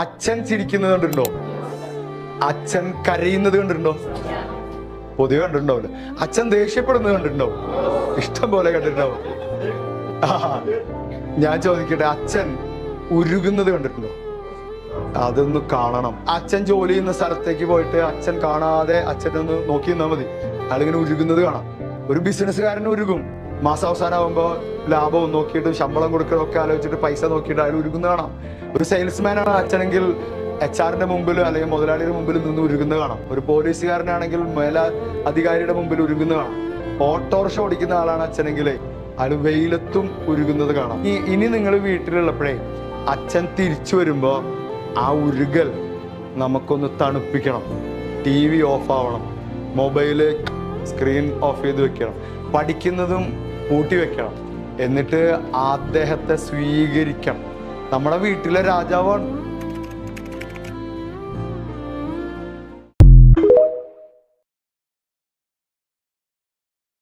അച്ഛൻ ചിരിക്കുന്നത് കണ്ടിട്ടുണ്ടോ? അച്ഛൻ കരയുന്നത് കണ്ടിട്ടുണ്ടോ? പൊതുവെ കണ്ടിട്ടുണ്ടാവില്ല. അച്ഛൻ ദേഷ്യപ്പെടുന്നത് കണ്ടിട്ടുണ്ടോ? ഇഷ്ടം പോലെ കണ്ടിട്ടുണ്ടാവും. ഞാൻ ചോദിക്കട്ടെ, അച്ഛൻ ഉരുകുന്നത് കണ്ടിട്ടുണ്ടോ? അതൊന്ന് കാണണം. അച്ഛൻ ജോലി ചെയ്യുന്ന സ്ഥലത്തേക്ക് പോയിട്ട് അച്ഛൻ കാണാതെ അച്ഛനൊന്ന് നോക്കി നിന്നാൽ മതി, അയാളിങ്ങനെ ഉരുകുന്നത് കാണാം. ഒരു ബിസിനസ്സുകാരന് ഉരുകും. മാസാവസാനമാകുമ്പോ ലാഭവും നോക്കിയിട്ട് ശമ്പളം കൊടുക്കലൊക്കെ ആലോചിച്ചിട്ട് പൈസ നോക്കിയിട്ട് അയാൾ ഉരുകുന്ന കാണാം. ഒരു സെയിൽസ്മാനാണ് അച്ഛനെങ്കിൽ HR മുമ്പിൽ അല്ലെങ്കിൽ മുതലാളിയുടെ മുമ്പിൽ നിന്ന് ഉരുകുന്ന കാണാം. ഒരു പോലീസുകാരനാണെങ്കിൽ മേല അധികാരിയുടെ മുമ്പിൽ ഉരുകുന്ന കാണാം. ഓട്ടോറിക്ഷ ഓടിക്കുന്ന ആളാണ് അച്ഛനെങ്കിൽ അയാൾ വെയിലത്തും ഉരുകുന്നത് കാണാം. ഇനി നിങ്ങൾ വീട്ടിലുള്ളപ്പോഴേ അച്ഛൻ തിരിച്ചു വരുമ്പോ ആ ഉരുകൽ നമുക്കൊന്ന് തണുപ്പിക്കണം. TV ഓഫ് ആവണം, മൊബൈല് സ്ക്രീൻ ഓഫ് ചെയ്ത് വെക്കണം, പഠിക്കുന്നതും പൂട്ടി വെക്കണം. എന്നിട്ട് അദ്ദേഹത്തെ സ്വീകരിക്കണം. നമ്മുടെ വീട്ടിലെ രാജാവാണ്.